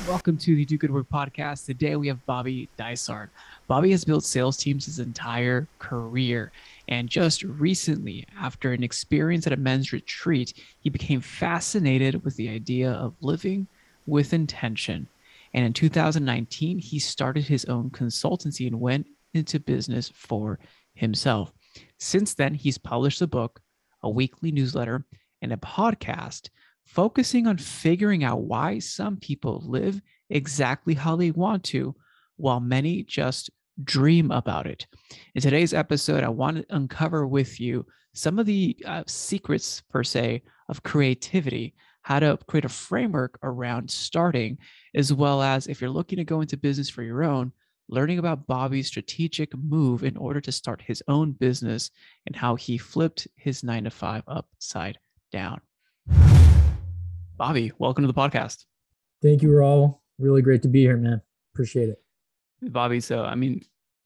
Welcome to the Do Good Work podcast. Today we have Bobby Dysart. Bobby has built sales teams his entire career. And just recently, after an experience at a men's retreat, he became fascinated with the idea of living with intention. And in 2019, he started his own consultancy and went into business for himself. Since then, he's published a book, a weekly newsletter, and a podcast focusing on figuring out why some people live exactly how they want to, while many just dream about it. In today's episode, I want to uncover with you some of the secrets, per se, of creativity, how to create a framework around starting, as well as if you're looking to go into business for your own, learning about Bobby's strategic move in order to start his own business and how he flipped his 9 to 5 upside down. Bobby, welcome to the podcast. Thank you, Raul. Really great to be here, man. Appreciate it. Bobby, so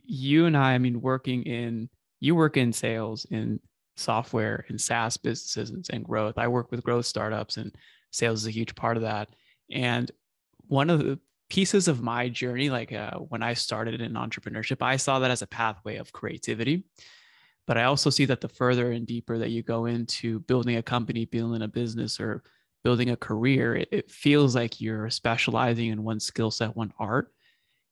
you and you work in sales, in software, in SaaS businesses and growth. I work with growth startups, and sales is a huge part of that. And one of the pieces of my journey, when I started in entrepreneurship, I saw that as a pathway of creativity. But I also see that the further and deeper that you go into building a company, building a business, or building a career, it feels like you're specializing in one skill set, one art.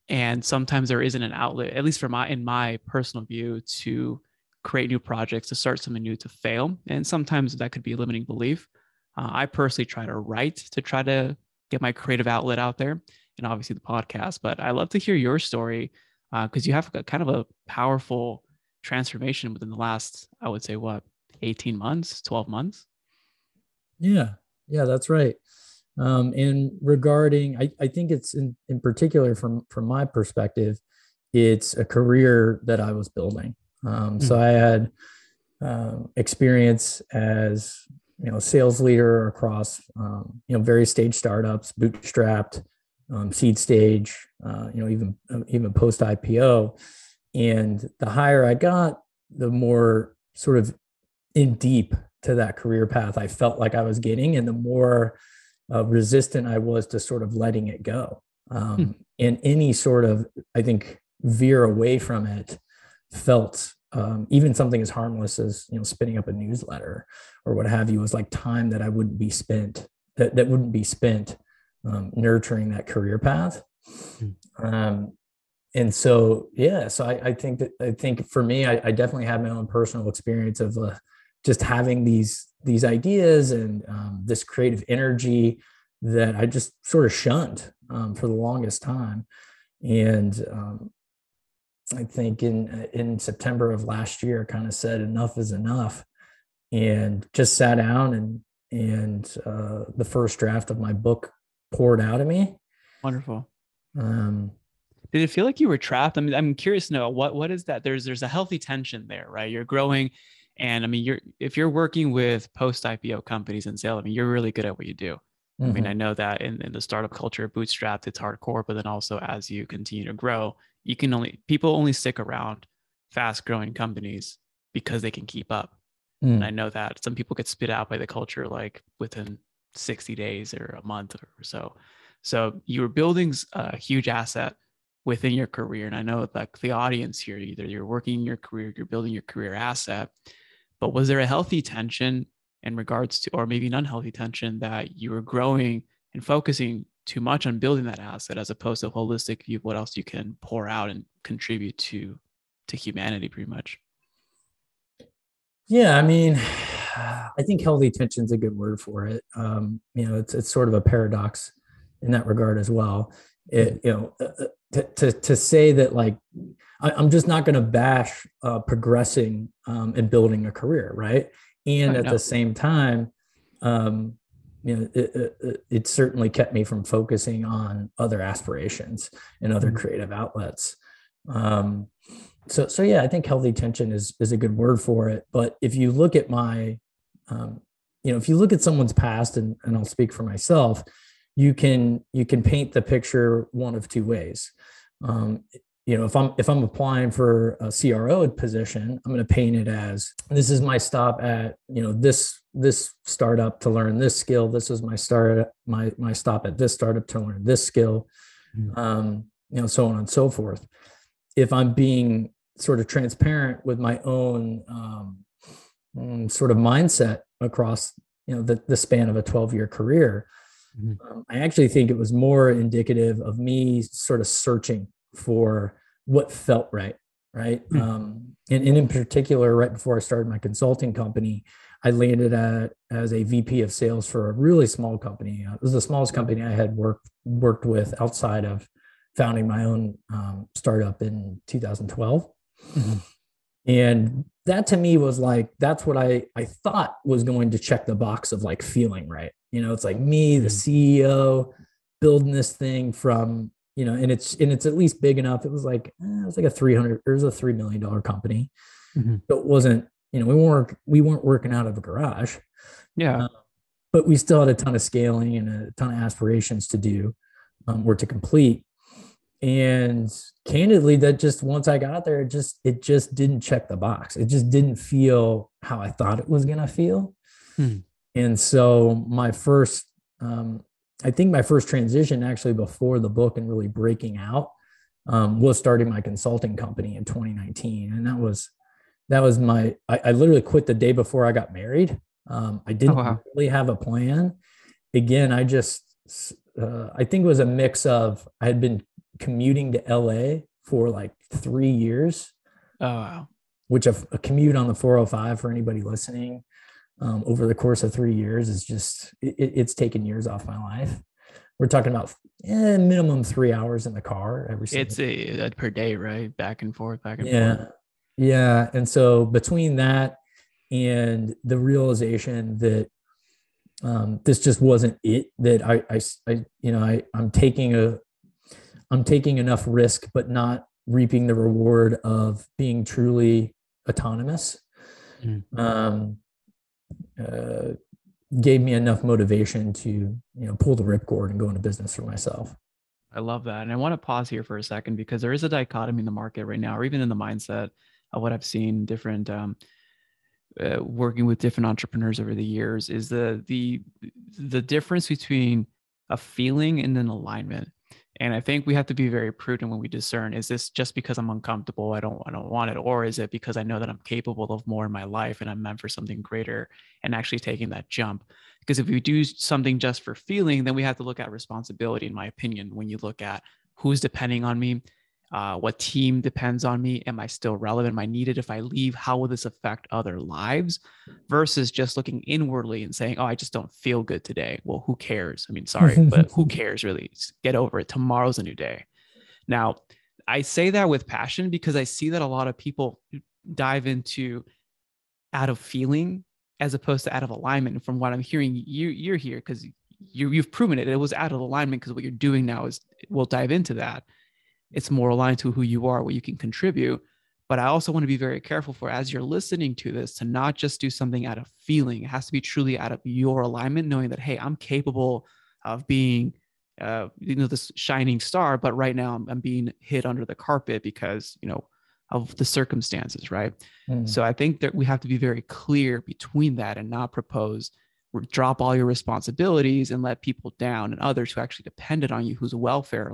And sometimes there isn't an outlet, at least in my personal view, to create new projects, to start something new, to fail. And sometimes that could be a limiting belief. I personally try to write to try to get my creative outlet out there, and obviously the podcast. But I love to hear your story because you have kind of a powerful transformation within the last, I would say, 18 months, 12 months? Yeah, that's right. And regarding, I think it's in particular from my perspective, it's a career that I was building. So I had experience as sales leader across various stage startups, bootstrapped, seed stage, even post IPO. And the higher I got, the more sort of in deep to that career path I felt like I was getting, and the more resistant I was to sort of letting it go. And any sort of, I think, veer away from it felt even something as harmless as spinning up a newsletter or what have you, was like time that I wouldn't be spent that wouldn't be spent nurturing that career path. And so I think for me, I definitely had my own personal experience of just having these ideas and this creative energy that I just sort of shunned for the longest time. And I think in September of last year, I kind of said enough is enough, and just sat down and the first draft of my book poured out of me. Wonderful. Did it feel like you were trapped? I mean, I'm curious to know what is that? There's a healthy tension there, right? You're growing. And I mean, if you're working with post IPO companies and sales, I mean, you're really good at what you do. I mean, I know that in the startup culture, bootstrapped, it's hardcore, but then also as you continue to grow, people only stick around fast growing companies because they can keep up. And I know that some people get spit out by the culture like within 60 days or a month or so. So you were building a huge asset within your career. And I know like the audience here, either you're working your career, you're building your career asset. But was there a healthy tension in regards to, or maybe an unhealthy tension, that you were growing and focusing too much on building that asset as opposed to a holistic view of what else you can pour out and contribute to humanity, pretty much? Yeah, I mean, I think healthy tension is a good word for it. It's sort of a paradox in that regard as well. To say that, like, I'm just not going to bash progressing and building a career, right? And at the same time, it certainly kept me from focusing on other aspirations and other creative outlets. So yeah, I think healthy tension is a good word for it. But if you look at if you look at someone's past, and I'll speak for myself, you can paint the picture one of two ways. if I'm applying for a CRO position, I'm going to paint it as, this is my stop at, this startup to learn this skill. This is my stop at this startup to learn this skill, so on and so forth. If I'm being sort of transparent with my own sort of mindset across, the span of a 12-year career, I actually think it was more indicative of me sort of searching for what felt right. And in particular, right before I started my consulting company, I landed as a VP of sales for a really small company. It was the smallest company I had worked with outside of founding my own startup in 2012. And that to me was like, that's what I thought was going to check the box of like feeling right. It's like me, the CEO, building this thing from, and it's at least big enough. It was like a $3 million company. So it wasn't, we weren't working out of a garage. Yeah. But we still had a ton of scaling and a ton of aspirations to do or to complete. And candidly, that just, once I got there, it just didn't check the box. It just didn't feel how I thought it was going to feel. And so I think my first transition actually before the book and really breaking out was starting my consulting company in 2019. And that was I literally quit the day before I got married. I didn't really have a plan. Again, I think it was a mix of, I had been commuting to LA for like 3 years. Oh, wow. Which a commute on the 405 for anybody listening over the course of 3 years is just, it's taken years off my life. We're talking about minimum 3 hours in the car every single day. It's per day, right? Back and forth. Yeah. And so between that and the realization that this just wasn't it, that I'm taking enough risk, but not reaping the reward of being truly autonomous. Gave me enough motivation to, pull the ripcord and go into business for myself. I love that. And I want to pause here for a second, because there is a dichotomy in the market right now, or even in the mindset of what I've seen different, working with different entrepreneurs over the years, is the difference between a feeling and an alignment. And I think we have to be very prudent when we discern, is this just because I'm uncomfortable, I don't want it, or is it because I know that I'm capable of more in my life and I'm meant for something greater, and actually taking that jump? Because if we do something just for feeling, then we have to look at responsibility, in my opinion, when you look at who's depending on me, what team depends on me, am I still relevant, am I needed? If I leave, how will this affect other lives? Versus just looking inwardly and saying, oh, I just don't feel good today. Well, who cares? I mean, sorry, but who cares really? Just get over it. Tomorrow's a new day. Now, I say that with passion because I see that a lot of people dive into out of feeling as opposed to out of alignment. And from what I'm hearing, you're here because you've proven it. It was out of alignment, because what you're doing now is, we'll dive into that. It's more aligned to who you are, what you can contribute. But I also want to be very careful for, as you're listening to this, to not just do something out of feeling. It has to be truly out of your alignment, knowing that, hey, I'm capable of being, this shining star, but right now I'm being hit under the carpet because, of the circumstances, right? So I think that we have to be very clear between that and not propose, drop all your responsibilities and let people down, and others who actually depended on you, whose welfare,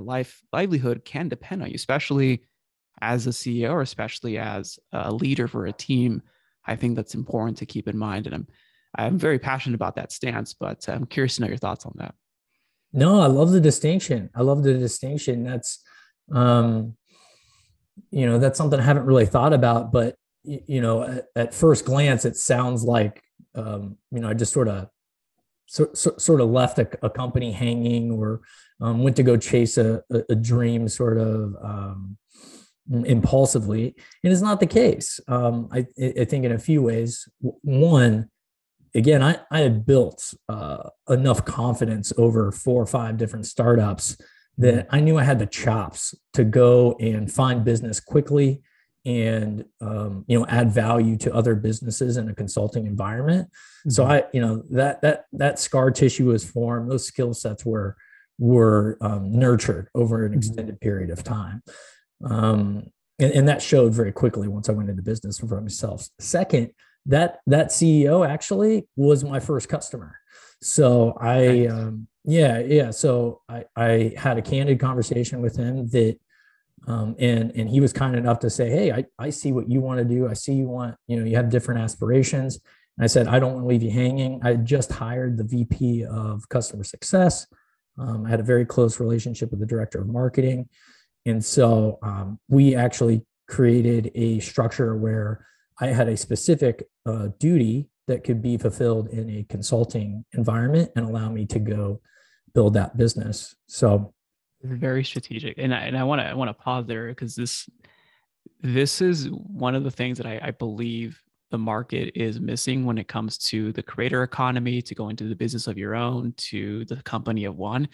livelihood can depend on you, especially as a CEO, or especially as a leader for a team. I think that's important to keep in mind. And I'm very passionate about that stance, but I'm curious to know your thoughts on that. No, I love the distinction. That's, that's something I haven't really thought about, but, at first glance, it sounds like, I just sort of left a company hanging, or went to go chase a dream sort of impulsively. And it's not the case. I think in a few ways. One, again, I had built enough confidence over 4 or 5 different startups that I knew I had the chops to go and find business quickly and, add value to other businesses in a consulting environment. So that scar tissue was formed. Those skill sets were nurtured over an extended period of time. And that showed very quickly once I went into business for myself. Second, that CEO actually was my first customer. So Nice. yeah. So I had a candid conversation with him that, and he was kind enough to say, hey, I see what you want to do. I see you have different aspirations. And I said, I don't want to leave you hanging. I just hired the VP of customer success. I had a very close relationship with the director of marketing. And so we actually created a structure where I had a specific duty that could be fulfilled in a consulting environment and allow me to go build that business. So Very strategic. And I want to pause there because this is one of the things that I believe the market is missing when it comes to the creator economy, to go into the business of your own, to the company of one,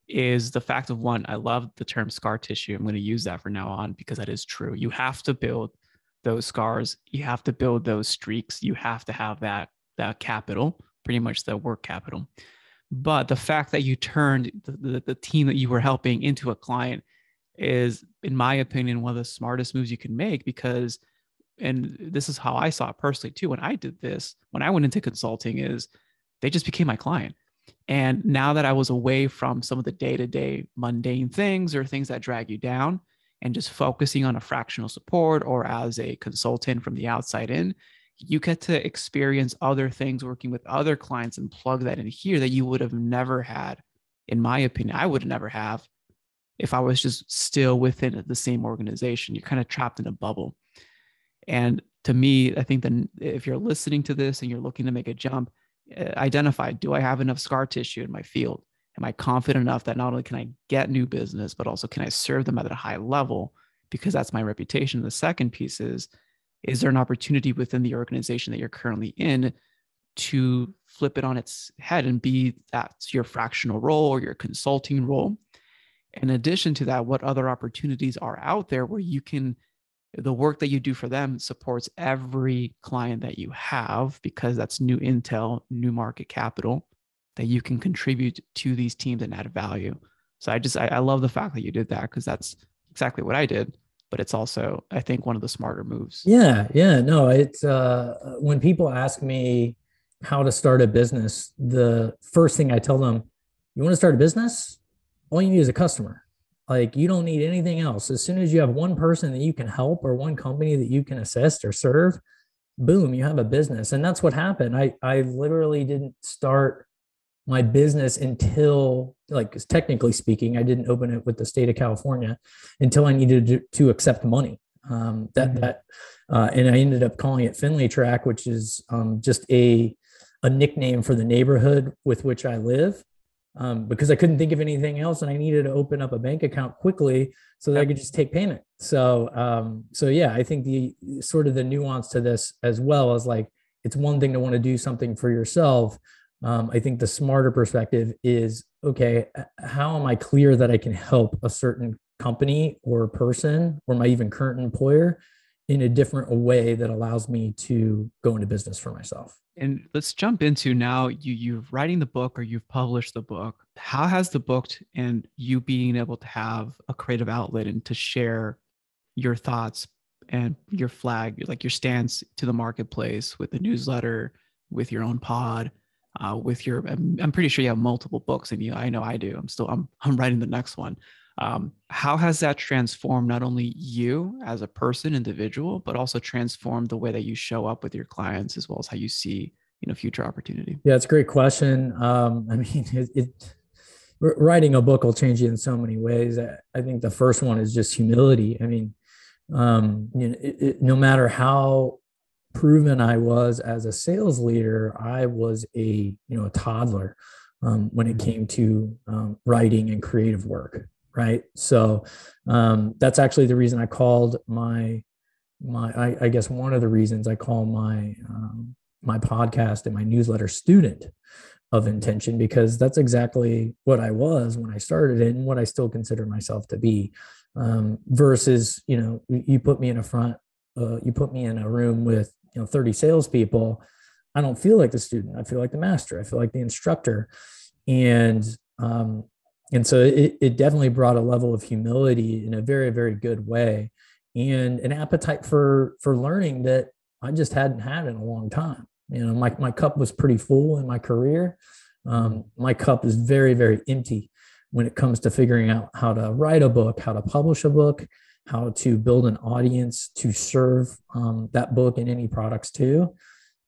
is the fact of one. I love the term scar tissue. I'm going to use that from now on because that is true. You have to build those scars. You have to build those streaks. You have to have that capital, pretty much the work capital. But the fact that you turned the team that you were helping into a client is, in my opinion, one of the smartest moves you can make because, and this is how I saw it personally too, when I did this, when I went into consulting, is they just became my client. And now that I was away from some of the day-to-day mundane things or things that drag you down and just focusing on a fractional support or as a consultant from the outside in, you get to experience other things working with other clients and plug that in here that you would have never had, in my opinion. I would never have if I was just still within the same organization. You're kind of trapped in a bubble. And to me, I think that if you're listening to this and you're looking to make a jump, identify, do I have enough scar tissue in my field? Am I confident enough that not only can I get new business, but also can I serve them at a high level? Because that's my reputation. The second piece is there an opportunity within the organization that you're currently in to flip it on its head and be that's your fractional role or your consulting role? In addition to that, what other opportunities are out there where you can, the work that you do for them supports every client that you have, because that's new intel, new market capital that you can contribute to these teams and add value. So I love the fact that you did that because that's exactly what I did. But it's also, I think, one of the smarter moves. yeah, no, it's when people ask me how to start a business, the first thing I tell them, you want to start a business? All you need is a customer. Like, you don't need anything else. As soon as you have one person that you can help or one company that you can assist or serve, boom, you have a business. And that's what happened. I literally didn't start my business until, like, technically speaking, I didn't open it with the state of California until I needed to accept money. And I ended up calling it Finley Track, which is just a nickname for the neighborhood with which I live. Because I couldn't think of anything else, and I needed to open up a bank account quickly so that I could just take payment. So yeah, I think the sort of the nuance to this as well is, like, it's one thing to want to do something for yourself. I think the smarter perspective is, okay, how am I clear that I can help a certain company or person or my even current employer in a different way that allows me to go into business for myself? And let's jump into now you're writing the book or you've published the book. How has the book and you being able to have a creative outlet and to share your thoughts and your flag, like your stance to the marketplace with the newsletter, with your own pod, with your, I'm pretty sure you have multiple books and I know I do. I'm writing the next one. How has that transformed not only you as a person, individual, but also transformed the way that you show up with your clients as well as how you see, future opportunity? Yeah, it's a great question. I mean, writing a book will change you in so many ways. I think the first one is just humility. I mean, no matter how proven I was as a sales leader, I was a toddler when it came to writing and creative work. Right. So that's actually the reason I called I guess one of the reasons I call my podcast and my newsletter Student of Intention, because that's exactly what I was when I started and what I still consider myself to be. Versus, you put me in you put me in a room with 30 salespeople. I don't feel like the student. I feel like the master. I feel like the instructor. And And so it definitely brought a level of humility in a very, very good way, and an appetite for learning that I just hadn't had in a long time. My cup was pretty full in my career. My cup is very, very empty when it comes to figuring out how to write a book, how to publish a book, how to build an audience to serve that book and any products too.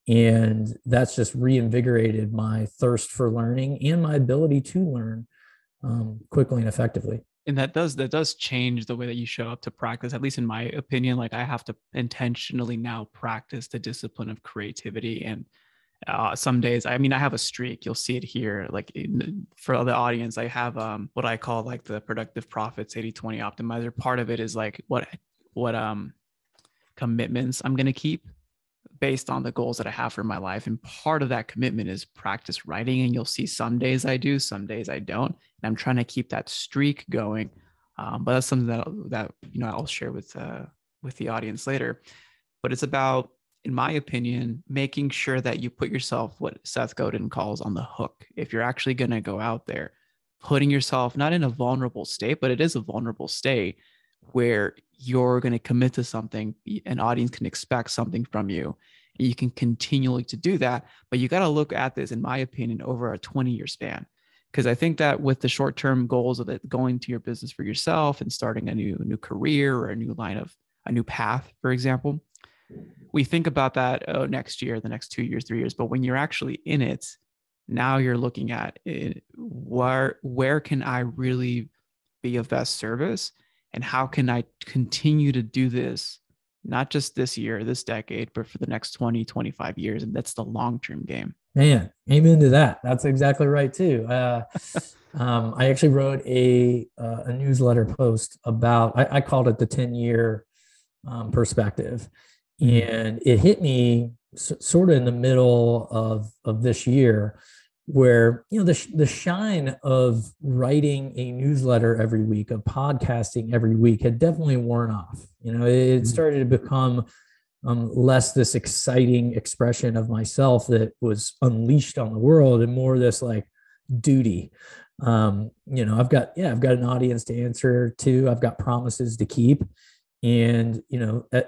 And that's just reinvigorated my thirst for learning and my ability to learn quickly and effectively. And that does change the way that you show up to practice, at least in my opinion. Like, I have to intentionally now practice the discipline of creativity. And some days, I mean, I have a streak. You'll see it here. Like, for the audience, I have what I call like the productive profits 80/20 optimizer. Part of it is like what commitments I'm going to keep based on the goals that I have for my life. And part of that commitment is practice writing. And you'll see some days I do, some days I don't. And I'm trying to keep that streak going. But that's something that I'll share with the audience later. But it's about, in my opinion, making sure that you put yourself, what Seth Godin calls, on the hook. If you're actually going to go out there, putting yourself not in a vulnerable state, but it is a vulnerable state where you're going to commit to something, an audience can expect something from you. And you can continually to do that, but you got to look at this, in my opinion, over a 20-year span. Because I think that with the short-term goals of it, going to your business for yourself and starting a new career or a new path, for example, we think about that, oh, next year, the next 2 years, 3 years. But when you're actually in it, now you're looking at it, where can I really be of best service? And how can I continue to do this, not just this year, this decade, but for the next 20, 25 years? And that's the long-term game. Man, amen to that. That's exactly right too. I actually wrote a newsletter post about, I called it the 10-year perspective. And it hit me sort of in the middle of this year, where the shine of writing a newsletter every week, of podcasting every week, had definitely worn off. It started to become less this exciting expression of myself that was unleashed on the world, and more this like duty. I've got an audience to answer to. I've got promises to keep. And,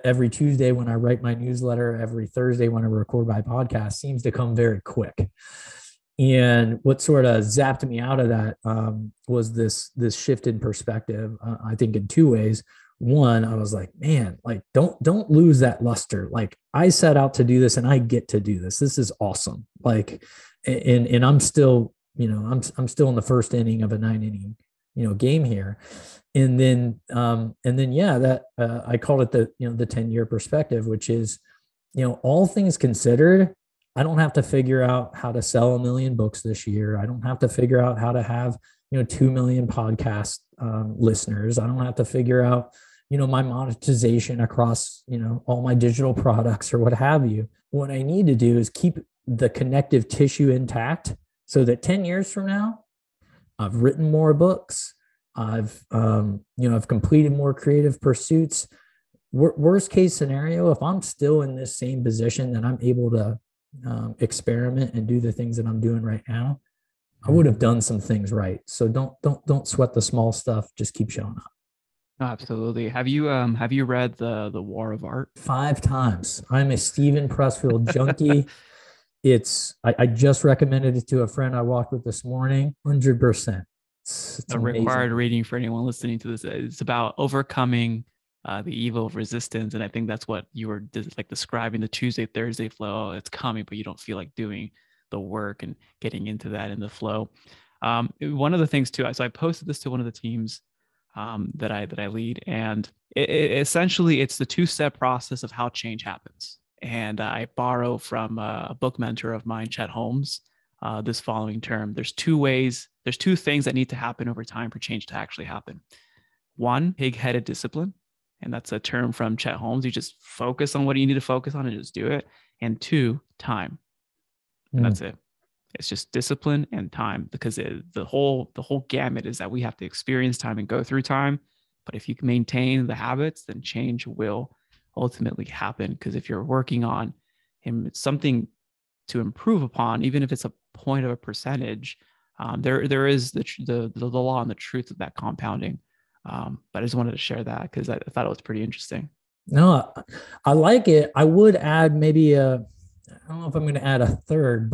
every Tuesday when I write my newsletter, every Thursday when I record my podcast, seems to come very quick. And what sort of zapped me out of that was this shift in perspective. I think in two ways. One, I was like, man, like don't lose that luster. Like, I set out to do this, and I get to do this. This is awesome. Like, and I'm still, I'm still in the first inning of a 9-inning, game here. And then that I call it the 10-year perspective, which is, all things considered, I don't have to figure out how to sell 1 million books this year. I don't have to figure out how to have 2 million podcast listeners. I don't have to figure out my monetization across all my digital products or what have you. What I need to do is keep the connective tissue intact, so that 10 years from now, I've written more books. I've completed more creative pursuits. Worst case scenario, if I'm still in this same position, that I'm able to experiment and do the things that I'm doing right now, I would have done some things right. So don't sweat the small stuff. Just keep showing up. Absolutely. Have you read the War of Art? 5 times. I'm a Steven Pressfield junkie. I just recommended it to a friend I walked with this morning. 100%. It's A required reading for anyone listening to this. It's about overcoming the evil of resistance. And I think that's what you were like describing, the Tuesday, Thursday flow. Oh, it's coming, but you don't feel like doing the work and getting into that in the flow. One of the things too, so I posted this to one of the teams that I lead, and essentially it's the 2-step process of how change happens. And I borrow from a book mentor of mine, Chet Holmes, this following term. There's 2 things that need to happen over time for change to actually happen. 1, pig-headed discipline. And that's a term from Chet Holmes. You just focus on what you need to focus on and just do it. And 2, time. And that's it. It's just discipline and time, because the whole gamut is that we have to experience time and go through time. But if you can maintain the habits, then change will ultimately happen. Because if you're working on something to improve upon, even if it's a point of a percentage, There is the law and the truth of that compounding. But I just wanted to share that because I thought it was pretty interesting. No, I like it. I would add maybe I don't know if I'm going to add a third,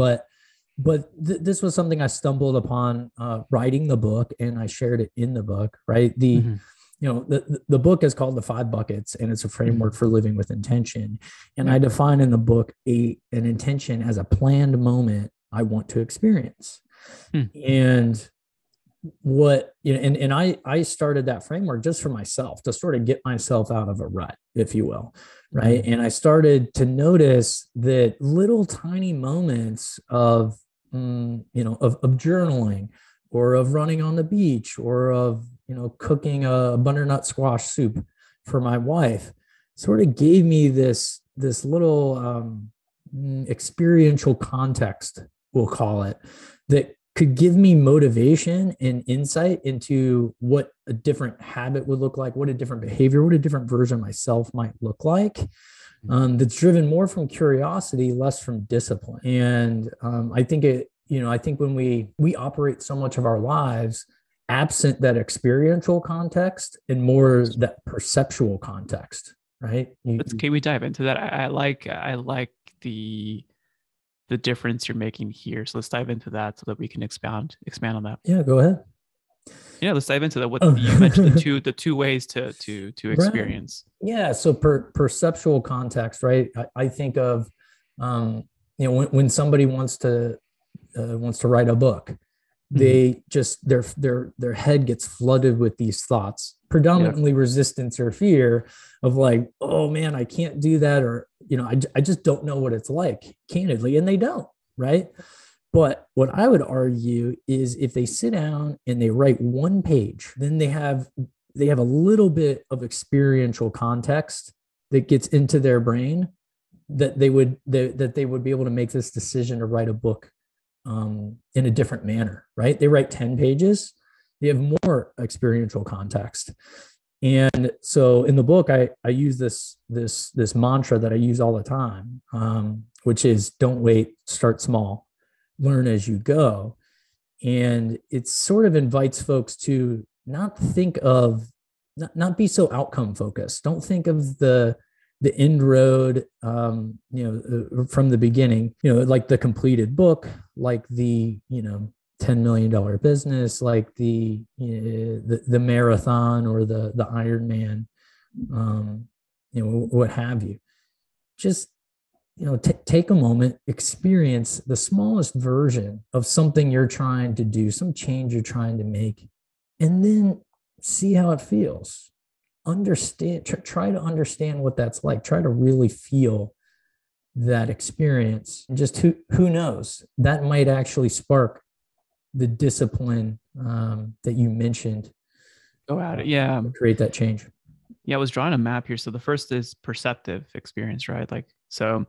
this was something I stumbled upon writing the book, and I shared it in the book. Right, Mm-hmm. the book is called The Five Buckets, and it's a framework Mm-hmm. for living with intention. And Yeah. I define in the book an intention as a planned moment I want to experience. Hmm. And I started that framework just for myself to sort of get myself out of a rut, if you will. Right. Mm-hmm. And I started to notice that little tiny moments of of journaling, or of running on the beach, or of cooking a butternut squash soup for my wife, sort of gave me this little experiential context, we'll call it, that could give me motivation and insight into what a different habit would look like, what a different behavior, what a different version of myself might look like. That's driven more from curiosity, less from discipline. And I think I think when we operate so much of our lives absent that experiential context and more that perceptual context, right? Can we dive into that? I like the the difference you're making here. So let's dive into that so that we can expand on that. Yeah, go ahead. Yeah, let's dive into that. What Oh. you mentioned the two ways to Right. experience. Yeah. So perceptual context, right? I think of, when somebody wants to write a book, Mm-hmm. they just their head gets flooded with these thoughts, Yeah. predominantly resistance or fear of like, oh man, I can't do that, or I just don't know what it's like, candidly, and they don't, right? But what I would argue is if they sit down and they write one page, then they have a little bit of experiential context that gets into their brain, that they would be able to make this decision to write a book in a different manner, right? They write 10 pages, they have more experiential context. And so in the book, I use this mantra that I use all the time, which is don't wait, start small, learn as you go. And it sort of invites folks to not be so outcome focused. Don't think of the end road, from the beginning, like the completed book, like the $10 million business, like the marathon, or the Ironman, what have you. Just take a moment, experience the smallest version of something you're trying to do, some change you're trying to make, and then see how it feels. Try to understand what that's like. Try to really feel that experience. And just who knows, that might actually spark the discipline that you mentioned, Go at it. Yeah. to create that change. Yeah. I was drawing a map here. So the first is perceptive experience, right? Like, so,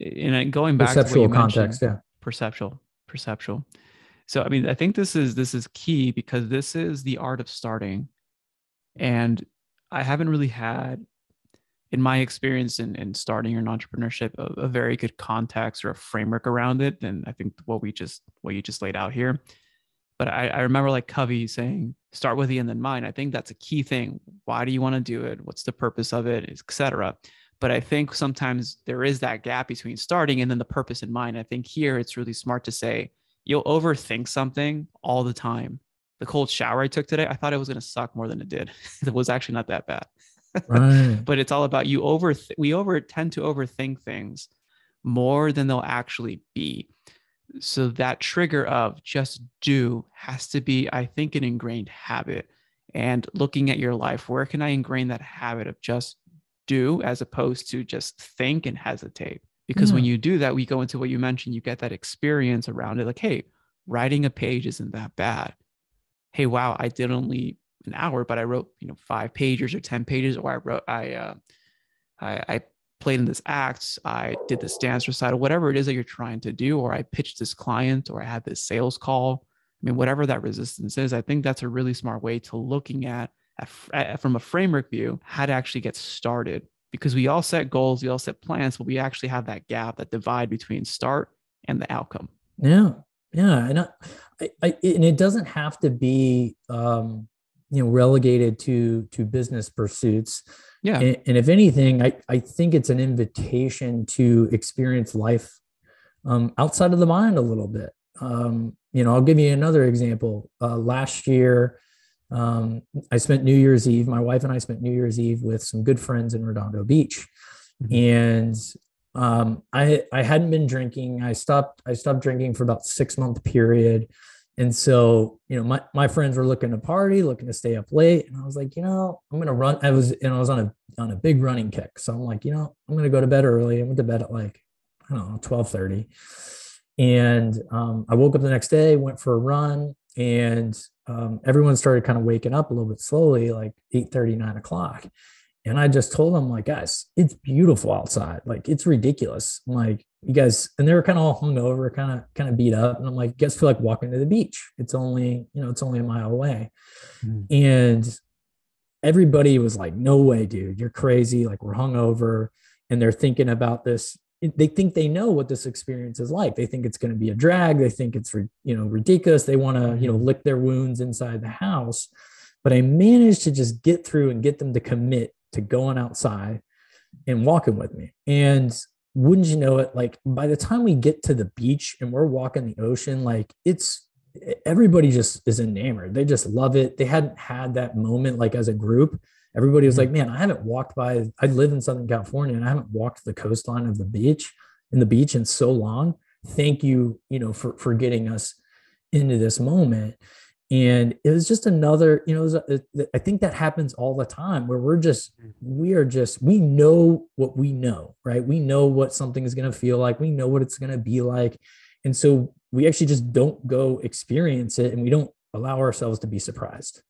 and going back to what you Perceptual mentioned, context, yeah. perceptual. So, I mean, I think this is key because this is the art of starting. And I haven't really had, in my experience in starting an entrepreneurship, a very good context or a framework around it. And I think what you just laid out here. But I remember like Covey saying, start with the end in mind. I think that's a key thing. Why do you want to do it? What's the purpose of it, etc. But I think sometimes there is that gap between starting and then the purpose in mind. I think here it's really smart to say, you'll overthink something all the time. The cold shower I took today, I thought it was going to suck more than it did. It was actually not that bad. Right. But it's all about we tend to overthink things more than they'll actually be. So that trigger of just do has to be, I think, an ingrained habit. And looking at your life, where can I ingrain that habit of just do as opposed to just think and hesitate? Because when Yeah. you do that, we go into what you mentioned, you get that experience around it. Like, hey, writing a page isn't that bad. Hey, wow, I did only an hour, but I wrote, 5 pages or 10 pages, or I played in this act, I did this dance recital, whatever it is that you're trying to do, or I pitched this client, or I had this sales call. I mean, whatever that resistance is, I think that's a really smart way to looking at from a framework view, how to actually get started. Because we all set goals, we all set plans, but we actually have that gap, that divide between start and the outcome. Yeah. Yeah, and and it doesn't have to be relegated to business pursuits. Yeah. And if anything, I think it's an invitation to experience life outside of the mind a little bit. I'll give you another example. Last year, I spent New Year's Eve. My wife and I spent New Year's Eve with some good friends in Redondo Beach, Mhm. and I hadn't been drinking. I stopped drinking for about 6 month period, and so my friends were looking to party, looking to stay up late, and I was like, I'm gonna run. I was on a big running kick, so I'm like, I'm gonna go to bed early. I went to bed at like, I don't know, 12:30, and I woke up the next day, went for a run, and everyone started kind of waking up a little bit slowly, like 8:30, 9 o'clock. And I just told them, like, guys, it's beautiful outside. Like, it's ridiculous. I'm like, you guys, and they were kind of all hungover, kind of beat up. And I'm like, you guys feel like walking to the beach. It's only a mile away. Mhm. And everybody was like, no way, dude, you're crazy. Like, we're hungover. And they're thinking about this. They think they know what this experience is like. They think it's going to be a drag. They think it's, ridiculous. They want to, Mhm. lick their wounds inside the house. But I managed to just get through and get them to commit to going outside and walking with me. And wouldn't you know it, like by the time we get to the beach and we're walking the ocean, like it's everybody just is enamored. They just love it. They hadn't had that moment like as a group. Everybody was Mhm. like, man, I haven't walked by, I live in Southern California and I haven't walked the coastline of the beach in so long. Thank you, for getting us into this moment. And it was just another, I think that happens all the time where we know what we know, right? We know what something is going to feel like. We know what it's going to be like. And so we actually just don't go experience it, and we don't allow ourselves to be surprised.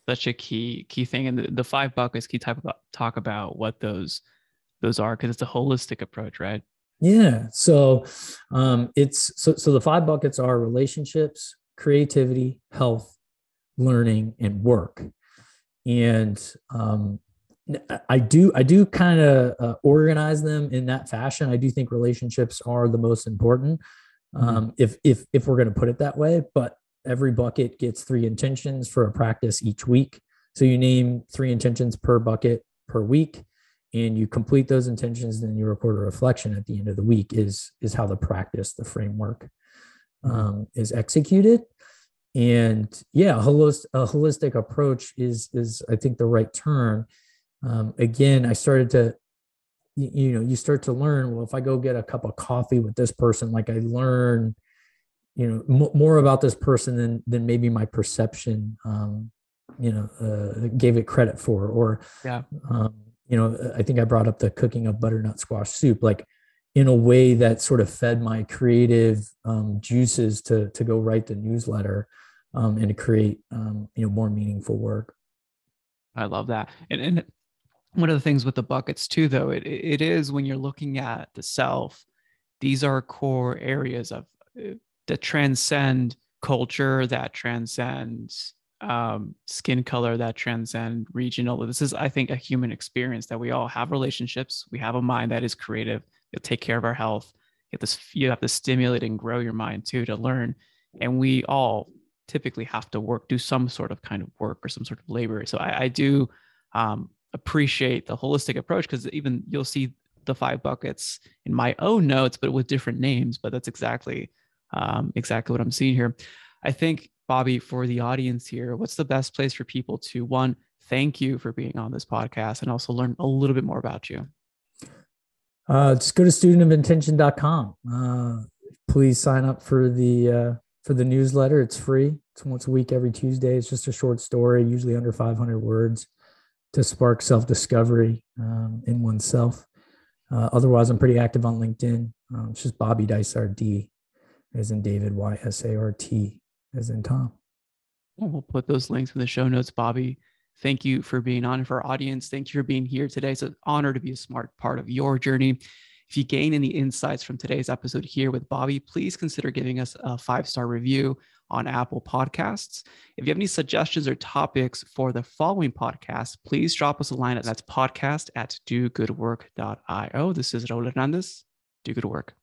Such a key thing. And the five buckets, can you talk about what those are? Because it's a holistic approach, right? Yeah. So so the five buckets are relationships, creativity, health, learning, and work. And I do kind of organize them in that fashion. I do think relationships are the most important, Mhm. if we're going to put it that way. But every bucket gets three intentions for a practice each week. So you name three intentions per bucket per week, and you complete those intentions. Then you record a reflection at the end of the week. Is how the framework Mhm. is executed. And yeah, a holistic approach is I think the right term. Again, I started to, you start to learn, well, if I go get a cup of coffee with this person, like I learn, more about this person than maybe my perception, gave it credit for. Or Yeah. I think I brought up the cooking of butternut squash soup, like in a way that sort of fed my creative juices to go write the newsletter, and to create more meaningful work. I love that. And one of the things with the buckets too, though, it is when you're looking at the self, these are core areas of that transcend culture, that transcends skin color, that transcend regional. This is, I think, a human experience that we all have relationships. We have a mind that is creative. You'll take care of our health. You have to stimulate and grow your mind too to learn. And we all typically have to do some sort of kind of work or some sort of labor. So I do appreciate the holistic approach, because even you'll see the five buckets in my own notes, but with different names. But that's exactly what I'm seeing here. I think, Bobby, for the audience here, what's the best place for people to, one, thank you for being on this podcast and also learn a little bit more about you? Just go to studentofintention.com. Please sign up for the newsletter. It's free. It's once a week, every Tuesday. It's just a short story, usually under 500 words, to spark self-discovery in oneself. Otherwise, I'm pretty active on LinkedIn. It's just Bobby Dysart, D as in David, Ysart as in Tom. Well, we'll put those links in the show notes, Bobby. Thank you for being on. For our audience, thank you for being here today. It's an honor to be a smart part of your journey. If you gain any insights from today's episode here with Bobby, please consider giving us a 5-star review on Apple Podcasts. If you have any suggestions or topics for the following podcast, please drop us a line. That's podcast@dogoodwork.io. This is Raul Hernandez. Do good work.